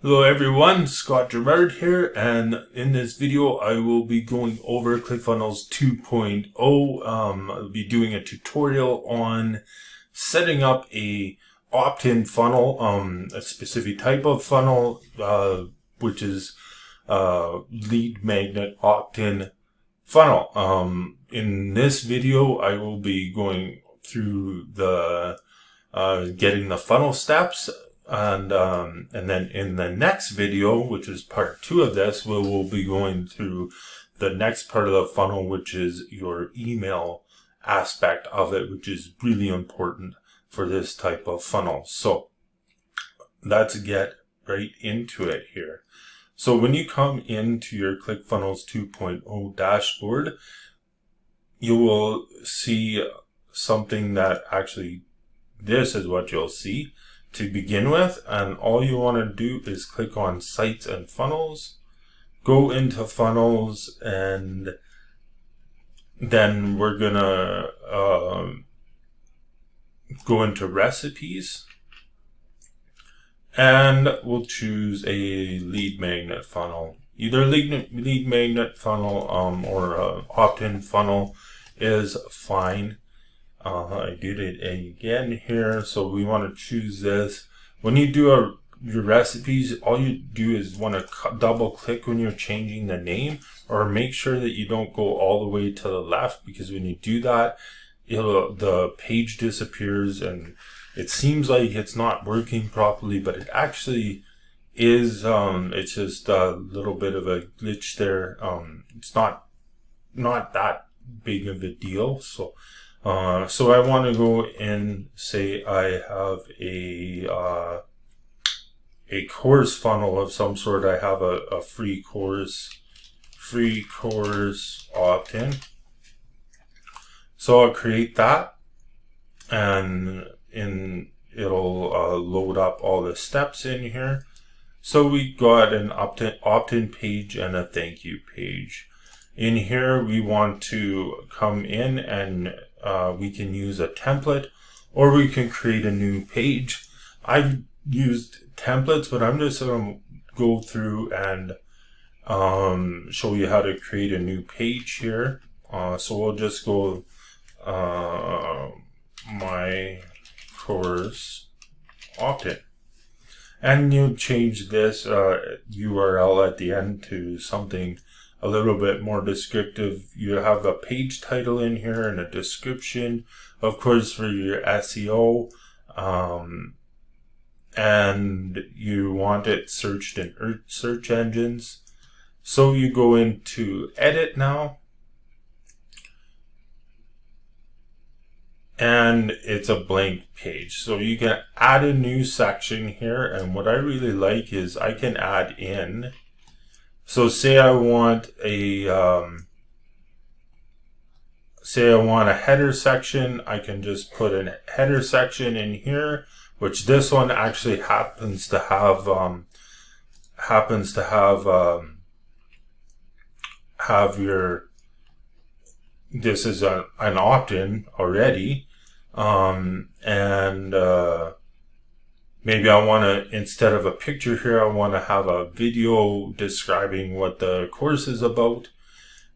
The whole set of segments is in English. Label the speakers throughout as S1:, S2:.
S1: Hello everyone, Scott Girard here, and in this video I will be going over Clickfunnels 2.0. I'll be doing a tutorial on setting up a opt-in funnel, a specific type of funnel, which is lead magnet opt-in funnel. In this video I will be going through the getting the funnel steps. And then in the next video, which is part 2 of this, we will be going through the next part of the funnel, which is your email aspect of it, which is really important for this type of funnel. So let's get right into it here. So when you come into your Clickfunnels 2.0 dashboard, you will see something that actually, this is what you'll see to begin with, and all you want to do is click on Sites and Funnels, go into Funnels, and then we're gonna go into Recipes, and we'll choose a lead magnet funnel. Either lead magnet funnel or opt-in funnel is fine. I did it again here, so we want to choose this. When you do your recipes, all you do is want to double click when you're changing the name, or make sure that you don't go all the way to the left, because when you do that, the page disappears and it seems like it's not working properly, but it actually is. It's just a little bit of a glitch there. It's not that big of a deal. So I want to go and say I have a course funnel of some sort. I have a free course opt-in. So I'll create that, and it'll load up all the steps in here. So we got an opt-in page and a thank you page. In here we want to come in and we can use a template, or we can create a new page. I've used templates, but I'm just going to go through and show you how to create a new page here. So we'll just go my course opt-in, and you change this URL at the end to something a little bit more descriptive. You have a page title in here and a description, of course, for your SEO, and you want it searched in search engines. So you go into edit now, and it's a blank page. So you can add a new section here, and what I really like is I can add in. So say I want a header section, I can just put a header section in here, which this one actually happens to have your, this is an opt-in already, and maybe I want to, instead of a picture here, I want to have a video describing what the course is about.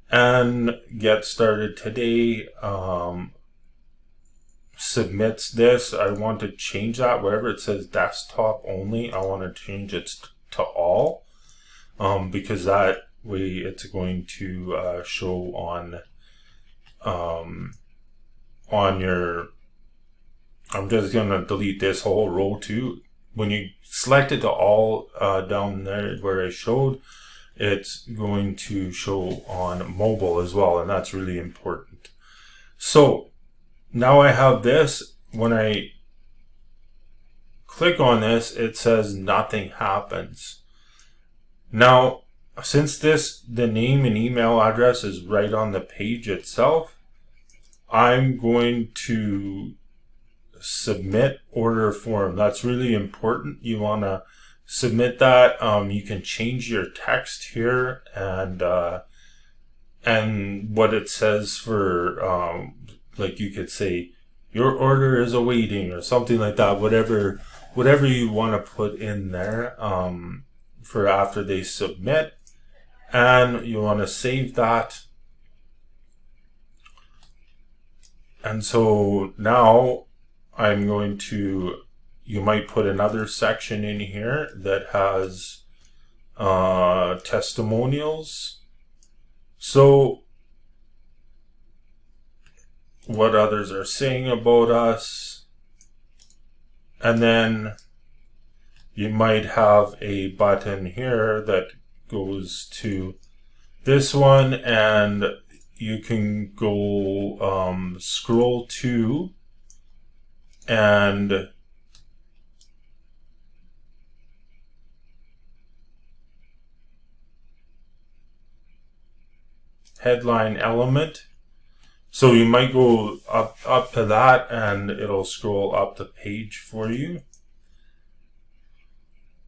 S1: And Get Started Today submits this. I want to change that. Wherever it says desktop only, I want to change it to all, because that way it's going to show on your, I'm just going to delete this whole row too. When you select it to all down there where I showed, it's going to show on mobile as well, and that's really important. So now I have this. When I click on this, it says nothing happens. Now, since the name and email address is right on the page itself, I'm going to submit order form. That's really important. You want to submit that. You can change your text here, and what it says for like, you could say your order is awaiting or something like that. Whatever you want to put in there. for after they submit, and you want to save that. And so now I'm going to, you might put another section in here that has testimonials. So what others are saying about us. And then you might have a button here that goes to this one, and you can go scroll to and headline element. So you might go up to that and it'll scroll up the page for you.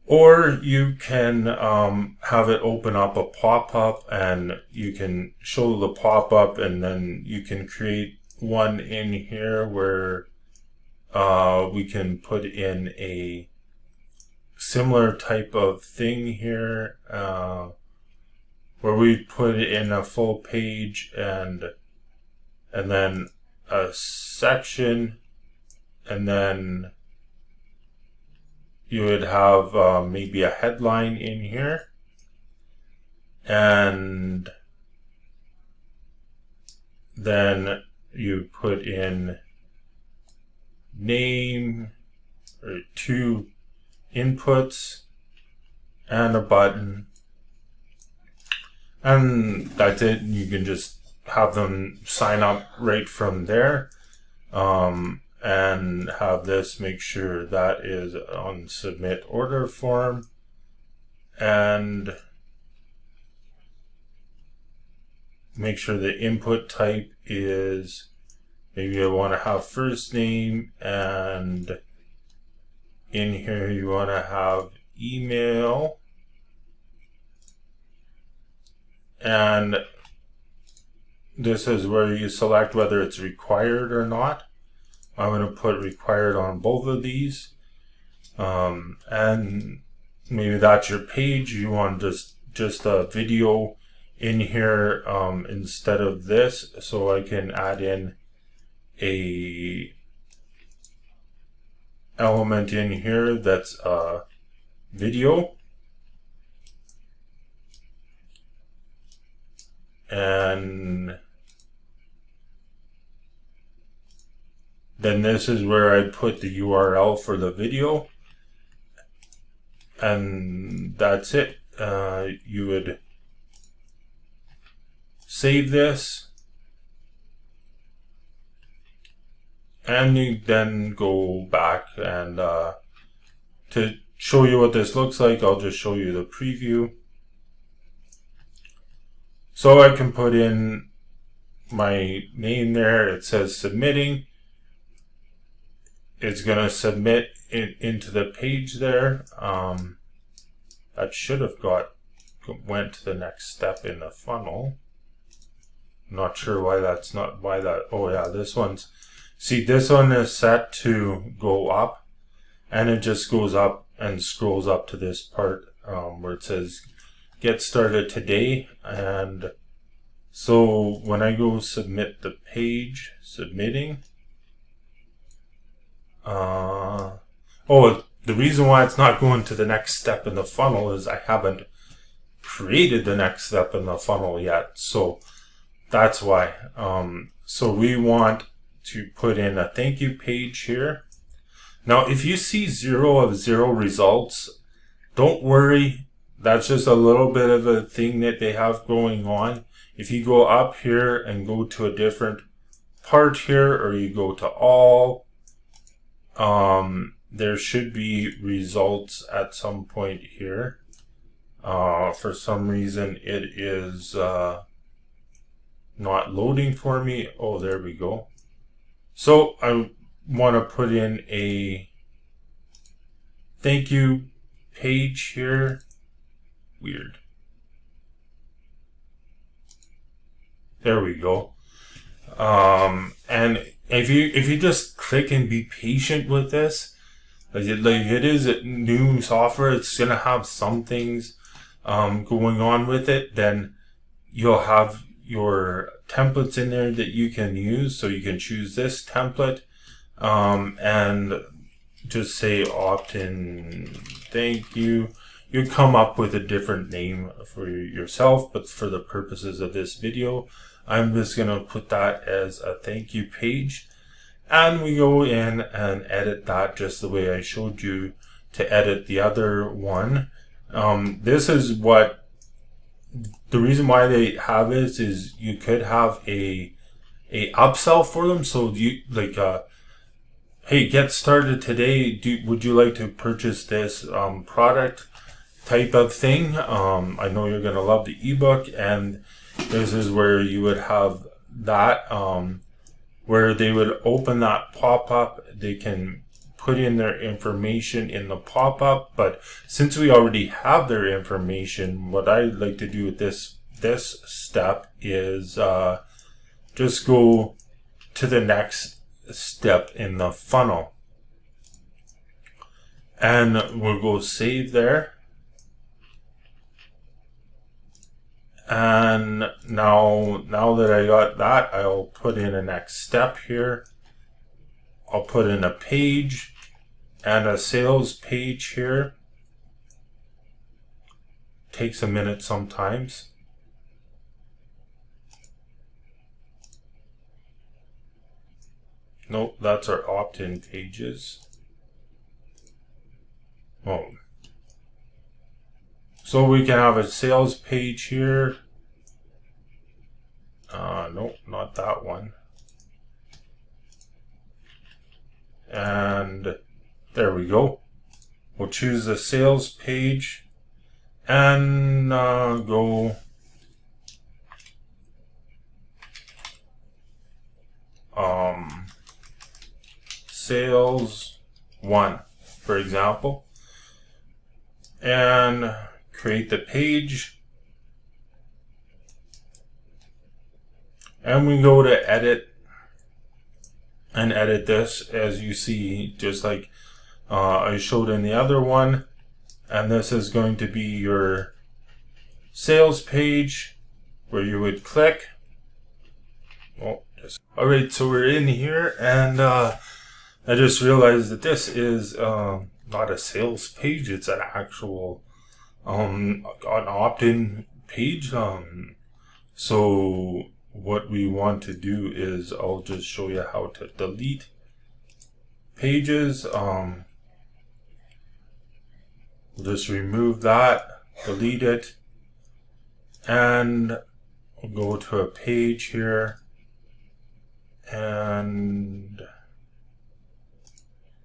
S1: Or you can have it open up a pop-up, and you can show the pop-up, and then you can create one in here where we can put in a similar type of thing here where we put it in a full page and then a section, and then you would have maybe a headline in here, and then you put in name or 2 inputs and a button, and that's it. You can just have them sign up right from there. And have this, make sure that is on submit order form, and make sure the input type is, maybe you want to have first name, and in here you want to have email, and this is where you select whether it's required or not. I'm going to put required on both of these, and maybe that's your page. You want just a video in here instead of this, so I can add in a element in here that's a video, and then this is where I put the URL for the video, and that's it. You would save this, and you then go back, and to show you what this looks like, I'll just show you the preview. So I can put in my name there. It says submitting. It's going to submit into the page there. That should have went to the next step in the funnel. I'm not sure why that's not, oh yeah, this one's, see, this one is set to go up, and it just goes up and scrolls up to this part where it says get started today. And so when I go submit the page, submitting, the reason why it's not going to the next step in the funnel is I haven't created the next step in the funnel yet. So that's why. So we want to put in a thank you page here. Now, if you see 0 of 0 results, don't worry. That's just a little bit of a thing that they have going on. If you go up here and go to a different part here, or you go to all, there should be results at some point here. For some reason it is not loading for me. Oh, there we go. So I want to put in a thank you page here. Weird. There we go. And if you just click and be patient with this, Like it is new software. It's gonna have some things going on with it. Then you'll have your templates in there that you can use. So you can choose this template and just say opt-in thank you. You come up with a different name for yourself, but for the purposes of this video, I'm just going to put that as a thank you page. And we go in and edit that just the way I showed you to edit the other one. This is what the reason why they have this is you could have a upsell for them. So you like hey, get started today. Would you like to purchase this product type of thing? I know you're going to love the ebook, and this is where you would have that where they would open that pop-up. They can put in their information in the pop-up, but since we already have their information, what I like to do with this step is just go to the next step in the funnel, and we'll go save there. And now that I got that, I'll put in a next step here. I'll put in a page and a sales page here. Takes a minute sometimes. Nope, that's our opt-in pages. Oh. So we can have a sales page here. Nope, not that one. And there we go. We'll choose the sales page and go sales 1, for example, and create the page, and we go to edit and edit this, as you see, just like I showed in the other one. And this is going to be your sales page where you would click. Alright, so we're in here, and I just realized that this is not a sales page, it's an actual an opt-in page. So what we want to do is, I'll just show you how to delete pages. We'll just remove that, delete it, and we'll go to a page here and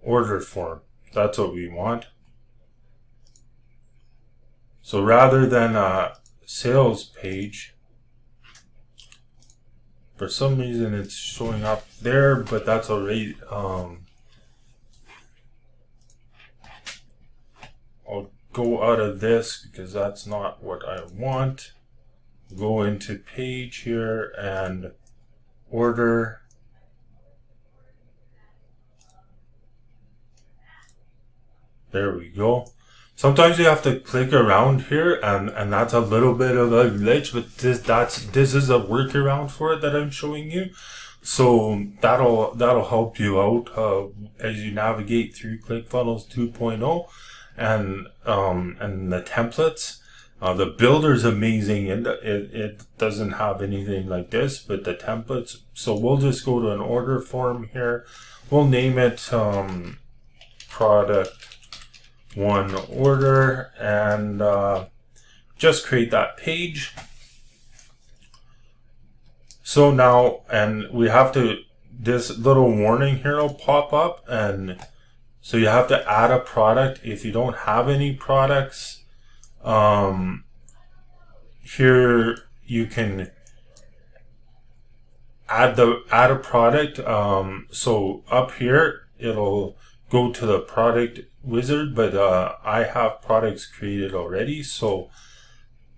S1: order form. That's what we want. So rather than a sales page, for some reason it's showing up there, but that's already I'll go out of this because that's not what I want. Go into page here and order. There we go. Sometimes you have to click around here, and that's a little bit of a glitch, but this is a workaround for it that I'm showing you. So that'll help you out as you navigate through Clickfunnels 2.0 and the templates. The builder's amazing, and it doesn't have anything like this, but the templates. So we'll just go to an order form here. We'll name it product 1 order, and just create that page. So now, and we have to, this little warning here will pop up, and so you have to add a product. If you don't have any products, here you can add a product. So up here it'll go to the product wizard, but I have products created already, so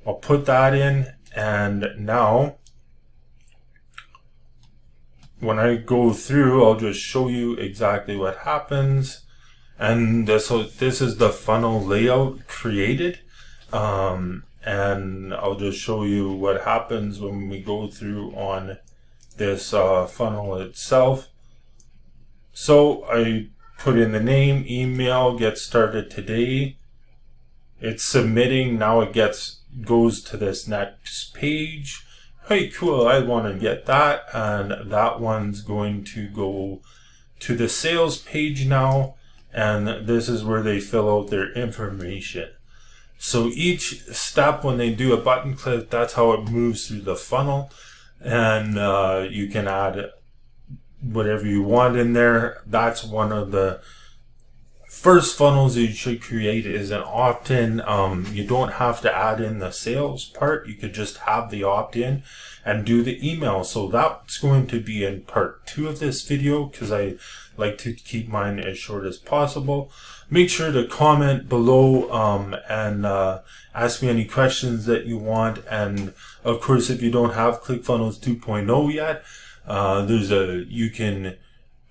S1: I'll put that in. And now when I go through, I'll just show you exactly what happens. And so this is the funnel layout created. And I'll just show you what happens when we go through on this funnel itself. So I put in the name, email, get started today. It's submitting. Now it goes to this next page. Hey, cool, I want to get that. And that one's going to go to the sales page now. And this is where they fill out their information. So each step when they do a button click, that's how it moves through the funnel. And you can add whatever you want in there. That's one of the first funnels you should create, is an opt-in. You don't have to add in the sales part. You could just have the opt-in and do the email. So that's going to be in part 2 of this video, because I like to keep mine as short as possible. Make sure to comment below and ask me any questions that you want. And of course, if you don't have Clickfunnels 2.0 yet, you can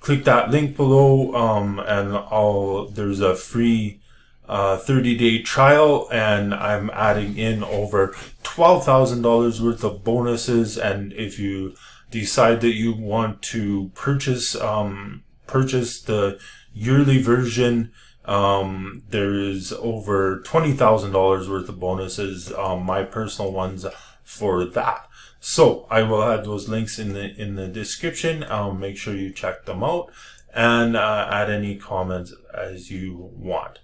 S1: click that link below, and there's a free 30-day trial, and I'm adding in over $12,000 worth of bonuses. And if you decide that you want to purchase the yearly version, there is over $20,000 worth of bonuses, my personal ones for that. So I will add those links in the description. Make sure you check them out and add any comments as you want.